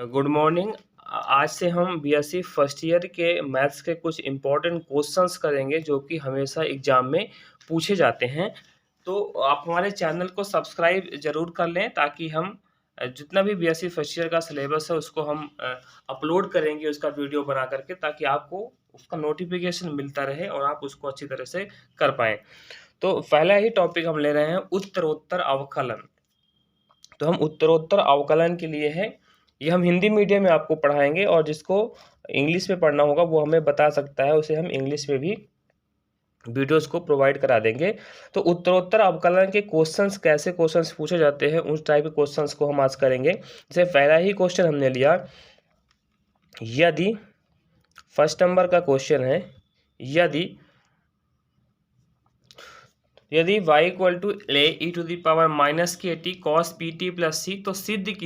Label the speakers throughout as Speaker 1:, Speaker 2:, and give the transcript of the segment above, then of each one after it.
Speaker 1: Good morning. आज से हम बीएससी फर्स्ट ईयर के मैथ्स के कुछ इम्पोर्टेंट क्वेश्चंस करेंगे जो कि हमेशा एग्जाम में पूछे जाते हैं। तो आप हमारे चैनल को सब्सक्राइब जरूर कर लें ताकि हम जितना भी बीएससी फर्स्ट ईयर का सिलेबस है उसको हम अपलोड करेंगे उसका वीडियो बना करके, ताकि आपको उसका नोटिफिकेशन मिलता रहे और आप उसको अच्छी तरह से कर पाएँ। तो पहला ही टॉपिक हम ले रहे हैं उत्तरोत्तर अवकलन। तो हम उत्तरोत्तर अवकलन के लिए है, ये हम हिंदी मीडियम में आपको पढ़ाएंगे और जिसको इंग्लिश में पढ़ना होगा वो हमें बता सकता है, उसे हम इंग्लिश में भी वीडियोस को प्रोवाइड करा देंगे। तो उत्तरोत्तर अवकलन के क्वेश्चंस, कैसे क्वेश्चंस पूछे जाते हैं उस टाइप के क्वेश्चंस को हम आज करेंगे। जैसे पहला ही क्वेश्चन हमने लिया, यदि फर्स्ट नंबर का क्वेश्चन है, यदि y इक्वल टू ले e to the power minus के t cos p T plus c, तो सिद्ध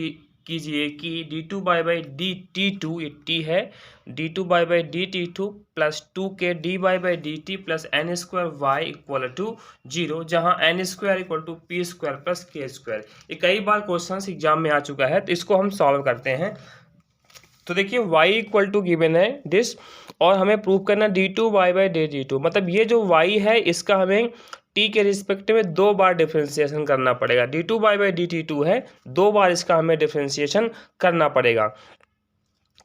Speaker 1: कीजिए कि d two by D T two, ये टी है, D two by D T two plus two k d by D T plus n square Y equal to 0, जहाँ n square equal to p square plus के square. ये कई बार question exam में आ चुका है, तो इसको हम सॉल्व करते हैं। तो देखिए y इक्वल टू गिवन है दिस, और हमें प्रूव करना D two Y by D T two, मतलब ये जो y है इसका हमें t के रिस्पेक्ट में 2 बार डिफ्रेंशिएशन करना पड़ेगा। D two Y by D T two है, 2 बार इसका हमें डिफ्रेंशिएशन करना पड़ेगा।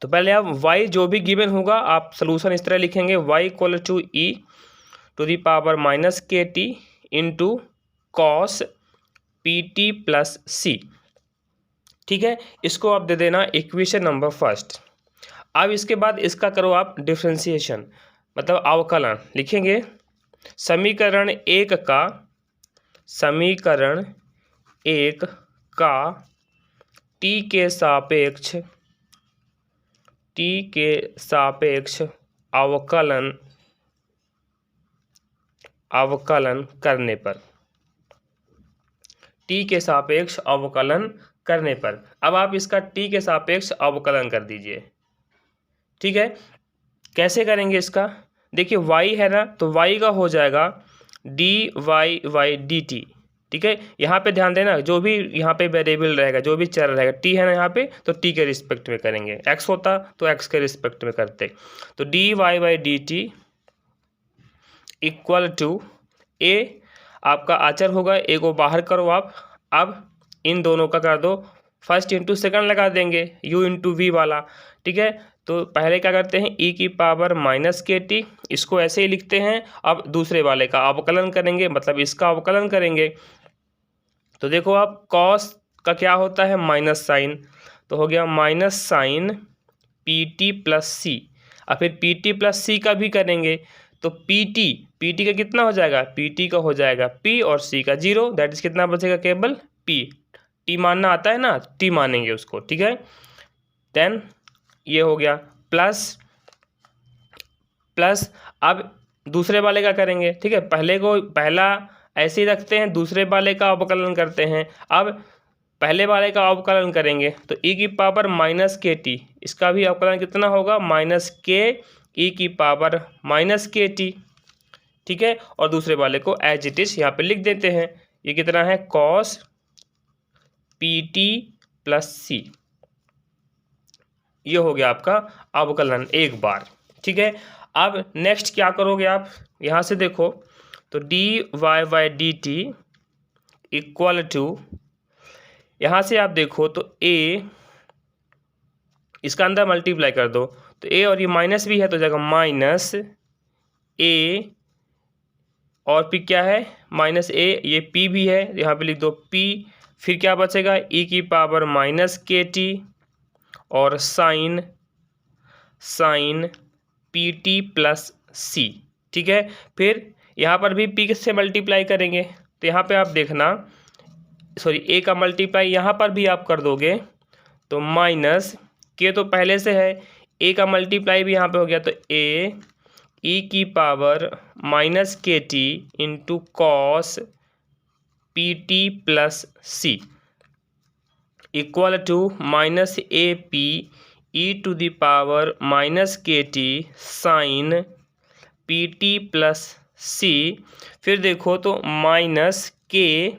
Speaker 1: तो पहले आप y जो भी गिवन होगा आप सोल्यूशन इस तरह लिखेंगे, y equal to e to the power minus के t into cos p T plus c. ठीक है, इसको आप दे देना इक्वेशन नंबर फर्स्ट। अब इसके बाद इसका करो आप डिफ्रेंशिएशन, मतलब अवकलन लिखेंगे। समीकरण एक का टी के सापेक्ष अवकलन करने पर, टी के सापेक्ष अवकलन करने पर, अब आप इसका टी के सापेक्ष अवकलन कर दीजिए। ठीक है, कैसे करेंगे इसका? देखिए y है ना, तो y का हो जाएगा D Y by D T. ठीक है, यहाँ पे ध्यान देना, जो भी यहाँ पे वेरिएबल रहेगा, जो भी चर रहेगा, t है ना यहाँ पे, तो t के रिस्पेक्ट में करेंगे। x होता तो x के रिस्पेक्ट में करते। तो D Y by D T equal to a, आपका आचर होगा, a को बाहर करो आप। अब इन दोनों का कर दो, फर्स्ट इंटू सेकंड लगा देंगे, u इंटू वी वाला। ठीक है, तो पहले क्या करते हैं, e की पावर माइनस के टी, इसको ऐसे ही लिखते हैं। अब दूसरे वाले का अवकलन करेंगे, मतलब इसका अवकलन करेंगे। तो देखो आप कॉस का क्या होता है, माइनस साइन, तो हो गया minus sine P T plus c. और फिर पी टी प्लस सी का भी करेंगे, तो पी टी का कितना हो जाएगा, पी टी का हो जाएगा p और c का 0, दैट इज कितना बचेगा, केवल p। t मानना आता है ना, t मानेंगे उसको। ठीक है, देन ये हो गया प्लस अब दूसरे वाले का करेंगे। ठीक है, पहला ऐसे ही रखते हैं, दूसरे वाले का अवकलन करते हैं। अब पहले वाले का अवकलन करेंगे तो e की पावर माइनस के टी, इसका भी अवकलन कितना होगा, माइनस के e की पावर माइनस के टी। ठीक है, और दूसरे वाले को एज इट इज यहाँ पे लिख देते हैं। ये कितना है, cos p T plus c. ये हो गया आपका अवकलन एक बार। ठीक है, अब नेक्स्ट क्या करोगे आप, यहाँ से देखो, तो D Y by D T equal to, यहाँ से आप देखो तो a, इसका अंदर मल्टीप्लाई कर दो, तो a और ये माइनस भी है तो जाएगा माइनस a, और फिर क्या है, माइनस a, ये p भी है, यहाँ पे लिख दो p। फिर क्या बचेगा, e की पावर माइनस के टी और sine P T plus c. ठीक है, फिर यहाँ पर भी p से मल्टीप्लाई करेंगे, तो यहाँ पे आप देखना, सॉरी a का मल्टीप्लाई यहाँ पर भी आप कर दोगे तो माइनस के तो पहले से है, a का मल्टीप्लाई भी यहाँ पे हो गया, तो a e की पावर माइनस के t into cos p T plus c equal to minus a P e to the power minus के t sine P T plus c. फिर देखो तो माइनस के,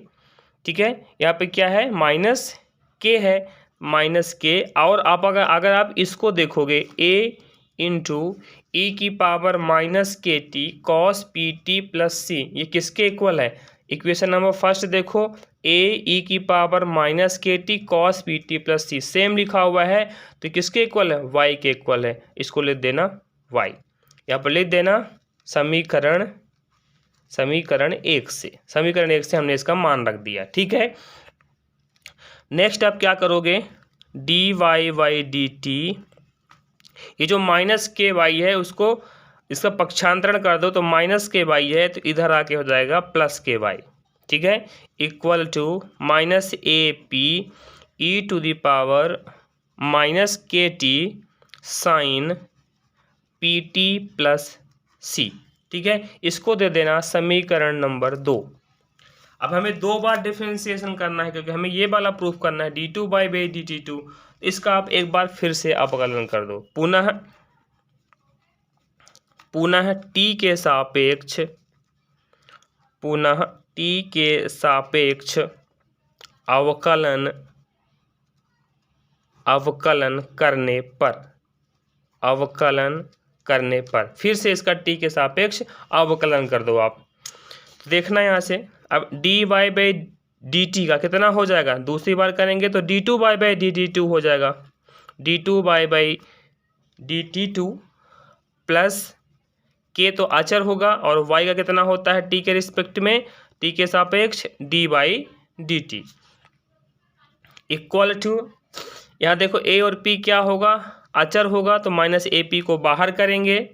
Speaker 1: ठीक है, यहाँ पे क्या है, माइनस के है, माइनस के, और आप अगर आप इसको देखोगे a इंटू ई की पावर माइनस के t cos p T plus c, ये किसके इक्वल है? इक्वेशन नंबर फर्स्ट देखो, ए ई की पावर माइनस के t cos p T plus c same लिखा हुआ है, तो किसके इक्वल है? वाई के इक्वल है। इसको लिख देना वाई, यहाँ पर लिख देना समीकरण 1 से, समीकरण 1 से हमने इसका मान रख दिया। ठीक है, नेक्स्ट आप क्या करोगे? D Y by D T, ये जो माइनस के वाई है उसको इसका पक्षांतरण कर दो, तो माइनस के वाई है तो इधर आके हो जाएगा प्लस के वाई। ठीक है, equal to minus a P e to the power minus के t sine P T plus c. ठीक है, इसको दे देना समीकरण नंबर 2। अब हमें 2 बार डिफरेंशिएशन करना है, क्योंकि हमें ये वाला प्रूफ करना है D two by by D T two. इसका आप एक बार फिर से अपकलन कर दो, पुनः टी के सापेक्ष, पुनः टी के सापेक्ष अवकलन करने पर फिर से इसका टी के सापेक्ष अवकलन कर दो आप। देखना यहाँ से, अब D Y by D T का कितना हो जाएगा? दूसरी बार करेंगे तो D two by by D T two हो जाएगा, D two by by D T two plus K तो अचर होगा, और वाई का कितना होता है टी के रिस्पेक्ट में? टी के सापेक्ष D by D T equal to, यहाँ देखो ए और पी क्या होगा? अचर होगा, तो माइनस ए पी को बाहर करेंगे।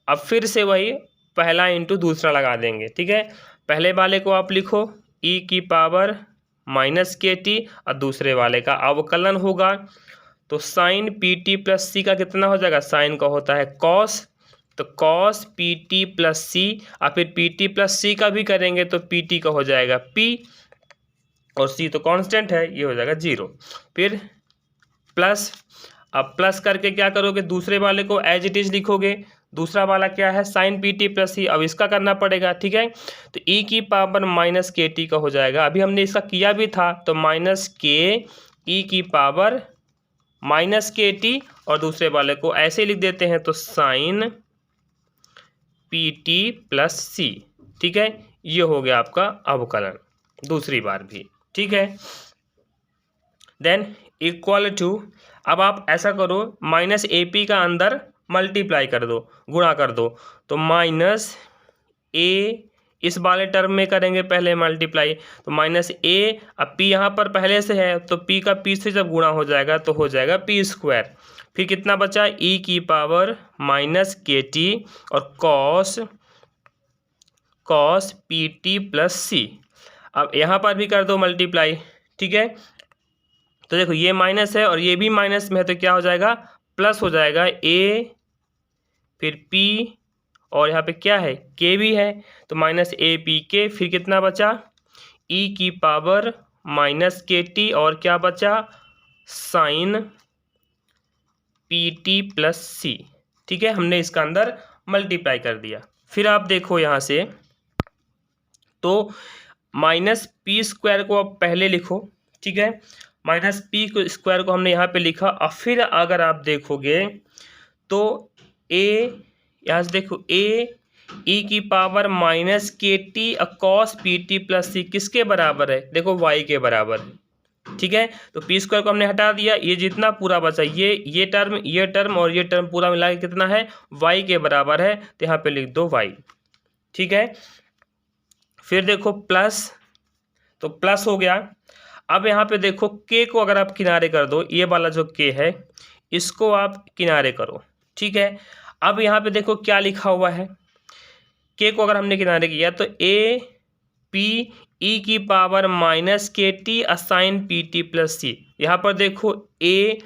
Speaker 1: अब फिर से वही पहला इंटू दूसरा लगा देंगे। ठीक है, पहले वाले को आप लिखो ई की पावर माइनस के टी, और दूसरे वाले का अवकलन होगा, तो साइन पी टी प्लस सी का कितना हो जाएगा? साइन का होता है कॉस, तो cos p T plus c, और फिर पी टी प्लस सी का भी करेंगे तो पी टी का हो जाएगा पी, और सी तो कांस्टेंट है, ये हो जाएगा 0। फिर प्लस, अब प्लस करके क्या करोगे? दूसरे वाले को एज इट इज लिखोगे। दूसरा वाला क्या है? Sign P T plus C, अब इसका करना पड़ेगा। ठीक है, तो ई की पावर माइनस के टी का हो जाएगा, अभी हमने इसका किया भी था, तो माइनस के ई की पावर माइनस के टी, और दूसरे वाले को ऐसे लिख देते हैं, तो sign P T plus c. ठीक है, ये हो गया आपका अवकलन दूसरी बार भी। ठीक है, देन इक्वल टू, अब आप ऐसा करो, माइनस ए पी का अंदर मल्टीप्लाई कर दो, गुणा कर दो, तो माइनस ए इस वाले टर्म में करेंगे पहले मल्टीप्लाई, तो माइनस ए, अब पी यहाँ पर पहले से है, तो पी का पी से जब गुणा हो जाएगा तो हो जाएगा पी स्क्वायर। फिर कितना बचा? ई की पावर माइनस के टी और cos p T plus C. अब यहाँ पर भी कर दो मल्टीप्लाई। ठीक है, तो देखो ये माइनस है और ये भी माइनस में है, तो क्या हो जाएगा? प्लस हो जाएगा ए, फिर पी, और यहाँ पे क्या है? के भी है, तो माइनस ए पी के, फिर कितना बचा? ई की पावर माइनस के टी, और क्या बचा? Sign P T plus c. ठीक है, हमने इसका अंदर मल्टीप्लाई कर दिया। फिर आप देखो यहाँ से, तो माइनस पी स्क्वायर को आप पहले लिखो। ठीक है, माइनस पी स्क्वायर को हमने यहाँ पे लिखा, और फिर अगर आप देखोगे तो ए, यहाँ से देखो ए ई की पावर माइनस के t cos p T plus c किसके बराबर है? देखो वाई के बराबर है। ठीक है, तो पी स्क्वायर को हमने हटा दिया, ये जितना पूरा बचा, ये टर्म और ये टर्म पूरा मिला के कितना है? वाई के बराबर है, तो यहाँ पे लिख दो वाई। ठीक है, फिर देखो प्लस, तो प्लस हो गया। अब यहाँ पे देखो के को अगर आप किनारे कर दो, ये वाला जो के है इसको आप किनारे करो। ठीक है, अब यहाँ पे देखो क्या लिखा हुआ है, के को अगर हमने किनारे किया तो ए पी ई की पावर माइनस के t sine p T plus c. यहाँ पर देखो ए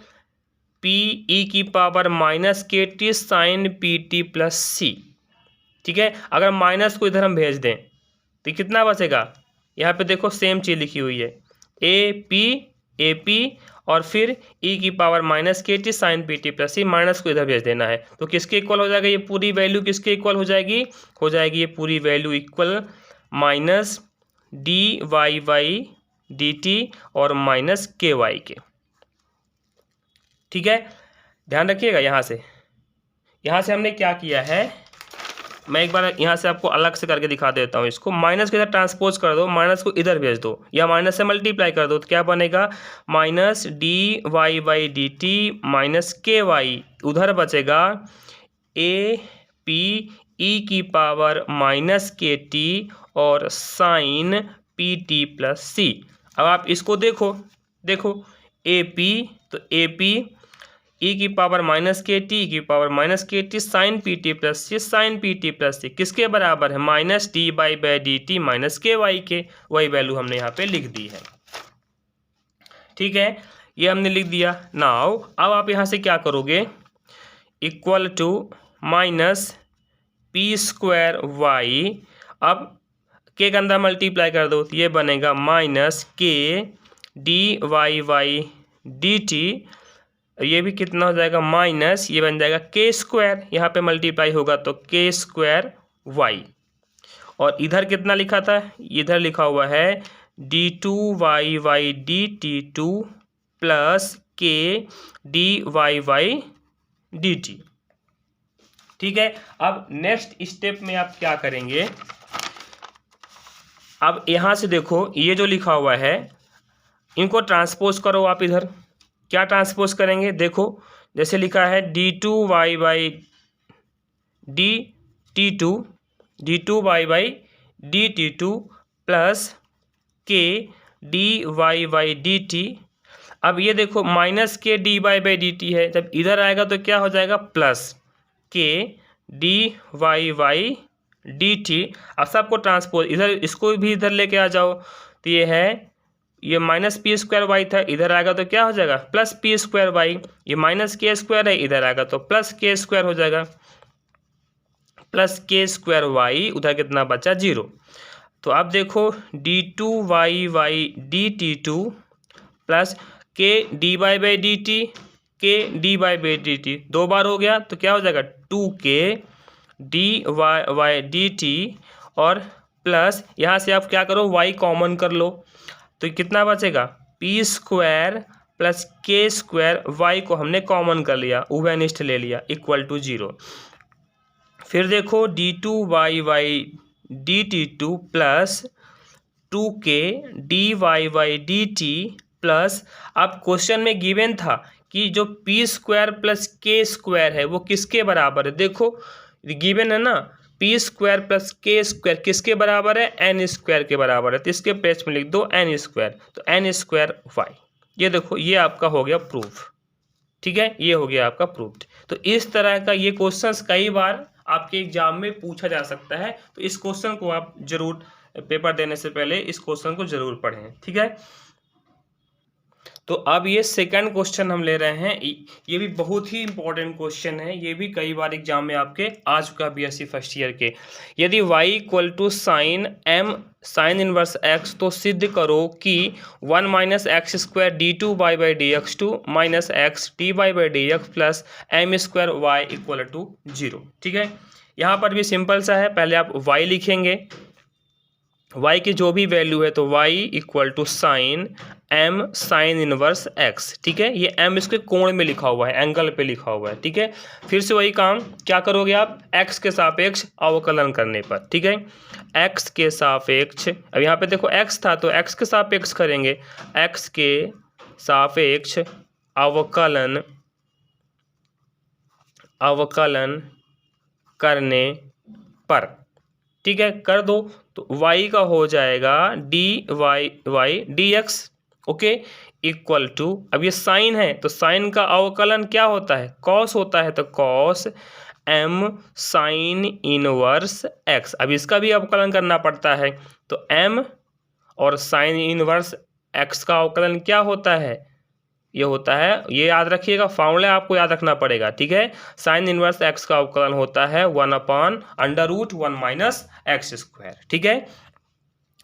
Speaker 1: पी ई की पावर माइनस के t sine P T plus c. ठीक है, अगर माइनस को इधर हम भेज दें तो कितना बचेगा? यहाँ पे देखो सेम चीज़ लिखी हुई है, ए पी और फिर ई की पावर माइनस के t sine P T plus c, minus को इधर भेज देना है, तो किसके इक्वल हो जाएगा? ये पूरी वैल्यू किसके इक्वल हो जाएगी? हो जाएगी ये पूरी value equal minus D Y by D T और माइनस के वाई के। ठीक है, ध्यान रखिएगा। यहाँ से हमने क्या किया है, मैं एक बार यहाँ से आपको अलग से करके दिखा देता हूँ। इसको माइनस के इधर ट्रांसपोज कर दो, माइनस को इधर भेज दो, या माइनस से मल्टीप्लाई कर दो, तो क्या बनेगा, minus D Y by D T minus के वाई, उधर बचेगा ए पी ई की पावर माइनस के टी और sine P T plus C. अब आप इसको देखो ए पी, तो ए पी ई की पावर माइनस के टी, की पावर माइनस के t sine P T plus c, sine P T plus c किसके बराबर है, minus d by by D T minus के वाई के, वही वैल्यू हमने यहाँ पे लिख दी है। ठीक है, ये हमने लिख दिया। नाउ अब आप यहाँ से क्या करोगे, equal to minus P square Y, अब के अंदर मल्टीप्लाई कर दो, तो ये बनेगा माइनस के D Y Y D T, ये भी कितना हो जाएगा, माइनस ये बन जाएगा के स्क्वायर, यहाँ पे मल्टीप्लाई होगा तो के स्क्वायर वाई, और इधर कितना लिखा था, इधर लिखा हुआ है D two Y Y D T two plus के D Y Y D T. ठीक है, अब नेक्स्ट स्टेप में आप क्या करेंगे, अब यहाँ से देखो ये जो लिखा हुआ है इनको ट्रांसपोज करो। आप इधर क्या ट्रांसपोज करेंगे, देखो जैसे लिखा है D two Y by D T two Y by D T two plus के D Y by D T. अब ये देखो माइनस के D Y by D t है, जब इधर आएगा तो क्या हो जाएगा, प्लस के D Y by D T. अब सबको ट्रांसपोज, इधर इसको भी इधर लेके आ जाओ, तो ये है, ये माइनस पी स्क्वायर वाई था, इधर आएगा तो क्या हो जाएगा, प्लस पी स्क्वायर वाई, ये माइनस के स्क्वायर है, इधर आएगा तो प्लस के स्क्वायर हो जाएगा, प्लस के स्क्वायर वाई, उधर कितना बचा, 0। तो अब देखो D two Y Y D T two plus के D Y by D t, k D Y by D t 2 बार हो गया, तो क्या हो जाएगा, 2 के D Y Y D T, और प्लस यहाँ से आप क्या करो, वाई कॉमन कर लो, तो कितना बचेगा, पी स्क्वायर प्लस के स्क्वायर, वाई को हमने कॉमन कर लिया, उभयनिष्ठ ले लिया, इक्वल टू 0। फिर देखो D two Y Y D T two plus 2 के D Y Y D T plus, अब क्वेश्चन में गिवन था कि जो पी स्क्वायर प्लस के स्क्वायर है वो किसके बराबर है, देखो गिवन है ना, पी स्क्वायर प्लस के स्क्वायर किसके बराबर है, एन स्क्वायर के बराबर है, तो इसके प्लेस में लिख दो एन स्क्वायर, तो एन स्क्वायर वाई। ये देखो ये आपका हो गया प्रूफ। ठीक है, ये हो गया आपका प्रूफ्ड। तो इस तरह का ये क्वेश्चंस कई बार आपके एग्जाम में पूछा जा सकता है, तो इस क्वेश्चन को आप जरूर पेपर देने से पहले इस क्वेश्चन को जरूर पढ़ें। ठीक है, तो अब ये सेकंड क्वेश्चन हम ले रहे हैं, ये भी बहुत ही इंपॉर्टेंट क्वेश्चन है, ये भी कई बार एग्जाम में आपके आ चुका बीएससी फर्स्ट ईयर के। यदि y equal to sine m sine inverse x, तो सिद्ध करो कि 1 minus X square D two Y by D X two minus X D Y by D X plus M square Y equal to 0। ठीक है, यहाँ पर भी simple सा है, पहले आप y लिखेंगे, y की जो भी वैल्यू है तो y equal to sine m sine inverse x। ठीक है, ये m इसके कोण में लिखा हुआ है, एंगल पे लिखा हुआ है। ठीक है, फिर से वही काम क्या करोगे आप, x के सापेक्ष अवकलन करने पर। ठीक है, x के सापेक्ष, अब यहाँ पे देखो x था तो x के सापेक्ष करेंगे, x के सापेक्ष अवकलन करने पर। ठीक है, कर दो तो y का हो जाएगा D Y Y D X, okay, equal to, अब ये साइन है तो साइन का अवकलन क्या होता है, कॉस होता है, तो cos m sine inverse x। अब इसका भी अवकलन करना पड़ता है, तो m और साइन इनवर्स x का अवकलन क्या होता है, ये होता है, ये याद रखिएगा, फॉर्मूला आपको याद रखना पड़ेगा। ठीक है, साइन इनवर्स x का अवकलन होता है 1/√1 माइनस एक्स स्क्वायर। ठीक है,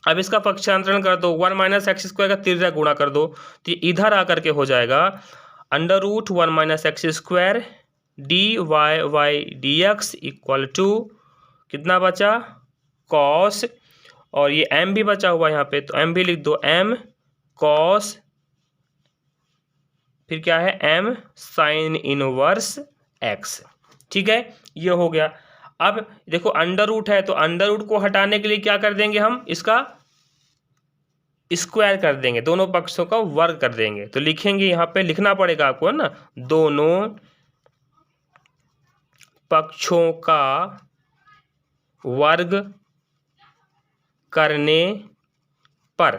Speaker 1: अब इसका पक्षांतरण कर दो, 1 माइनस एक्स स्क्वायर का तिर्यक गुणा कर दो, तो इधर आकर के हो जाएगा √1 minus X square D Y Y D X equal to कितना बचा, कॉस, और ये m भी बचा हुआ यहाँ पे, तो m भी लिख दो, m कॉस फिर क्या है m साइन इनवर्स x। ठीक है, ये हो गया। अब देखो अंडर रूट है, तो अंडर रूट को हटाने के लिए क्या कर देंगे, हम इसका स्क्वायर कर देंगे, दोनों पक्षों का वर्ग कर देंगे। तो लिखेंगे, यहाँ पे लिखना पड़ेगा आपको, है ना, दोनों पक्षों का वर्ग करने पर।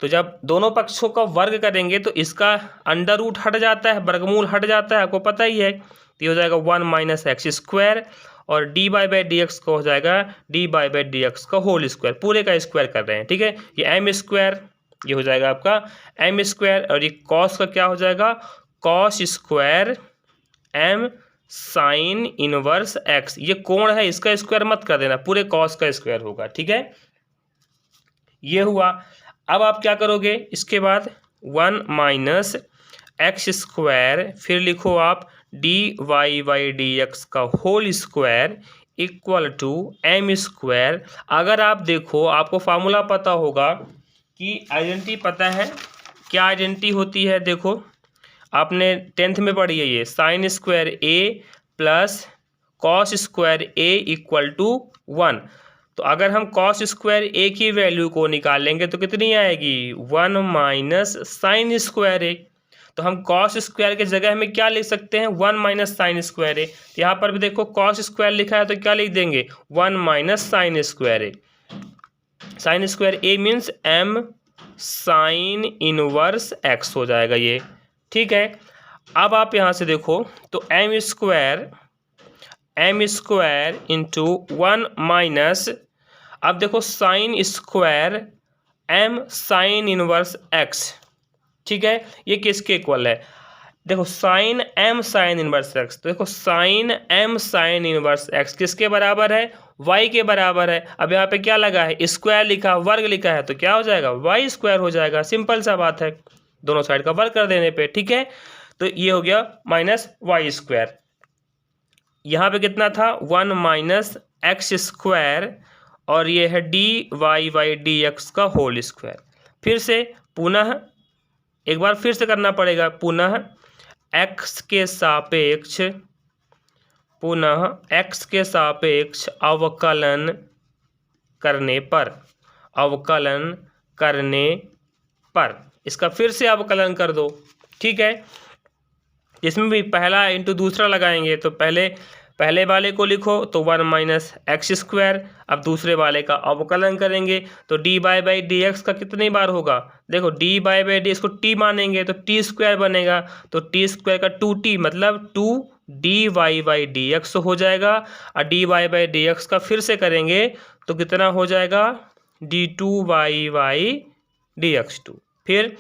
Speaker 1: तो जब दोनों पक्षों का वर्ग करेंगे तो इसका अंडर रूट हट जाता है, वर्गमूल हट जाता है, आपको पता ही है। तो ये हो जाएगा 1 माइनस एक्स स्क्वायर, और D by by D x का हो जाएगा D by by D x का होल स्क्वायर, पूरे का स्क्वायर कर रहे हैं। ठीक है, ये एम स्क्वायर, ये हो जाएगा आपका एम स्क्वायर, और ये कॉस का क्या हो जाएगा, cos square M sine inverse X. ये कोण है, इसका स्क्वायर मत कर देना, पूरे कॉस का स्क्वायर होगा। ठीक है, ये हुआ। अब आप क्या करोगे, इसके बाद 1 माइनस एक्स स्क्वायर, फिर लिखो आप d Y by D x का whole square equal to m square. अगर आप देखो, आपको फार्मूला पता होगा कि आइडेंटिटी पता है, क्या आइडेंटिटी होती है, देखो आपने 10th में पढ़ी है, ये sine square A plus cos square A equal to 1। तो अगर हम कॉस स्क्वायर ए की वैल्यू को निकालेंगे तो कितनी आएगी, 1 माइनस साइन स्क्वायर ए। तो हम कॉस स्क्वायर के जगह में क्या लिख सकते हैं, 1 माइनस साइन स्क्वायर ए। तो यहाँ पर भी देखो कॉस स्क्वायर लिखा है, तो क्या लिख देंगे, 1 minus sine square a. Sine square a means m sine inverse x हो जाएगा ये। ठीक है, अब आप यहाँ से देखो, तो एम स्क्वायर इंटू 1 माइनस, अब देखो sine square M sine inverse X. ठीक है, ये किसके इक्वल है, देखो sine M sine inverse X. तो देखो sine M sine inverse X किसके बराबर है, वाई के बराबर है। अब यहाँ पे क्या लगा है, स्क्वायर लिखा, वर्ग लिखा है, तो क्या हो जाएगा, वाई स्क्वायर हो जाएगा। सिंपल सा बात है, दोनों साइड का वर्ग कर देने पे। ठीक है, तो ये हो गया माइनस वाई स्क्वायर। यहाँ पे कितना था, 1 माइनस एक्स स्क्वायर, और ये है D Y by D x का होल स्क्वायर। फिर से पुनः एक बार फिर से करना पड़ेगा, पुनः x के सापेक्ष, पुनः x के सापेक्ष अवकलन करने पर, अवकलन करने पर इसका फिर से अवकलन कर दो। ठीक है, इसमें भी पहला इंटू दूसरा लगाएंगे, तो पहले वाले को लिखो तो 1 माइनस एक्स स्क्वायर, अब दूसरे वाले का अवकलन करेंगे तो D by by D x का कितनी बार होगा, देखो D by by D x को टी मानेंगे तो टी स्क्वायर बनेगा, तो टी स्क्वायर का 2t मतलब 2 D Y by D X हो जाएगा। और D Y by D x का फिर से करेंगे तो कितना हो जाएगा, D two Y by D X 2, फिर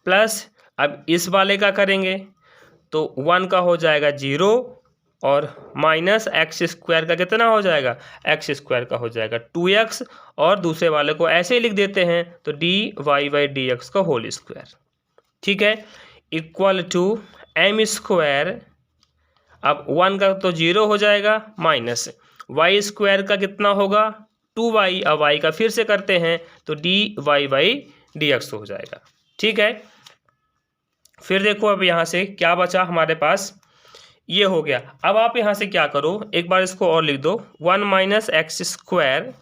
Speaker 1: प्लस, अब इस वाले का करेंगे तो 1 का हो जाएगा 0, और माइनस एक्स स्क्वायर का कितना हो जाएगा, एक्स स्क्वायर का हो जाएगा 2x, और दूसरे वाले को ऐसे ही लिख देते हैं तो D Y by D x का होल स्क्वायर। ठीक है, इक्वल टू एम स्क्वायर, अब 1 का तो 0 हो जाएगा, माइनस वाई स्क्वायर का कितना होगा 2y, अब y का फिर से करते हैं तो D Y by D X हो जाएगा। ठीक है, फिर देखो अब यहाँ से क्या बचा हमारे पास, ये हो गया। अब आप यहाँ से क्या करो, एक बार इसको और लिख दो, 1 minus X square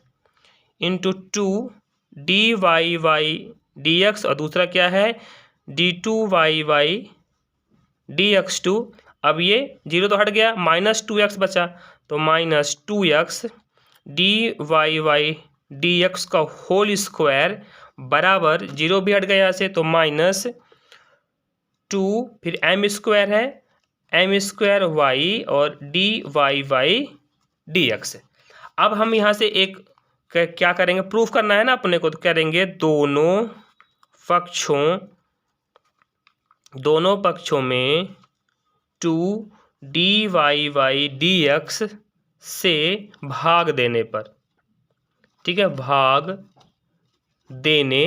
Speaker 1: into 2 D Y Y D X, और दूसरा क्या है D two Y Y D X 2। अब ये 0 तो हट गया, माइनस 2x बचा, तो minus 2x D Y Y D x का होल स्क्वायर बराबर, 0 भी हट गया यहाँ से, तो माइनस 2, फिर एम स्क्वायर है, एम स्क्वायर वाई और D Y Y D X. अब हम यहाँ से एक क्या करेंगे, प्रूफ करना है ना अपने को, तो करेंगे दोनों पक्षों में 2 D Y by D X से भाग देने पर। ठीक है, भाग देने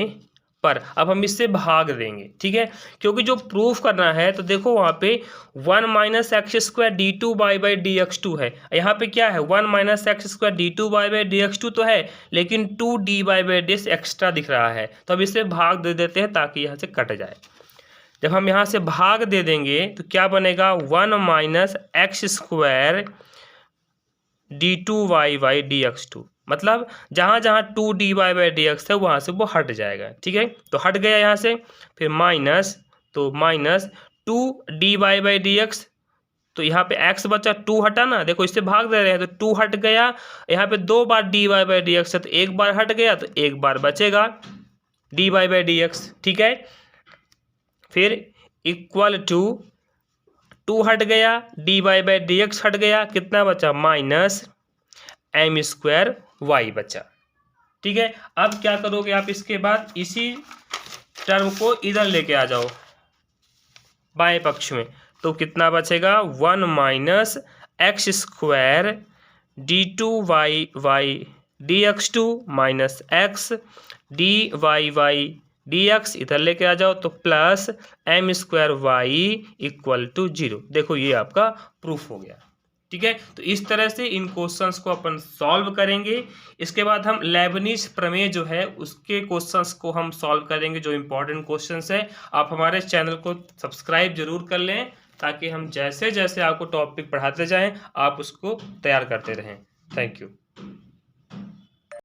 Speaker 1: पर, अब हम इससे भाग देंगे। ठीक है, क्योंकि जो प्रूफ करना है, तो देखो वहाँ पे 1 minus X square D two by by D X 2 है, यहाँ पे क्या है 1 minus X square D two by by D X 2 तो है, लेकिन 2 D by by D x extra दिख रहा है, तो अब इससे भाग दे देते हैं ताकि यहाँ से कट जाए। जब हम यहाँ से भाग दे देंगे तो क्या बनेगा 1 minus X square D two Y by D X two. मतलब जहाँ जहाँ 2 dy/dx है वहाँ से वो हट जाएगा। ठीक है, तो हट गया यहाँ से, फिर माइनस, तो माइनस 2 dy/dx, तो यहाँ पे x बचा, 2 हटा ना, देखो इससे भाग दे रहे हैं तो 2 हट गया, यहाँ पे 2 बार dy/dx है तो एक बार हट गया तो एक बार बचेगा dy/dx। ठीक है, फिर इक्वल टू 2 हट गया, dy/dx हट गया, कितना बचा माइनस एम स्क्वायर वाई बचा। ठीक है, अब क्या करोगे आप, इसके बाद इसी टर्म को इधर लेके आ जाओ बाएं पक्ष में, तो कितना बचेगा 1 minus X square D two Y Y D X two minus X D Y Y D X इधर लेके आ जाओ, तो plus M square Y equal to 0। देखो ये आपका प्रूफ हो गया। ठीक है, तो इस तरह से इन क्वेश्चंस को अपन सॉल्व करेंगे। इसके बाद हम लेबनीज प्रमेय जो है उसके क्वेश्चंस को हम सॉल्व करेंगे, जो इम्पोर्टेंट क्वेश्चंस है। आप हमारे चैनल को सब्सक्राइब जरूर कर लें ताकि हम जैसे जैसे आपको टॉपिक पढ़ाते जाएं आप उसको तैयार करते रहें। Thank you.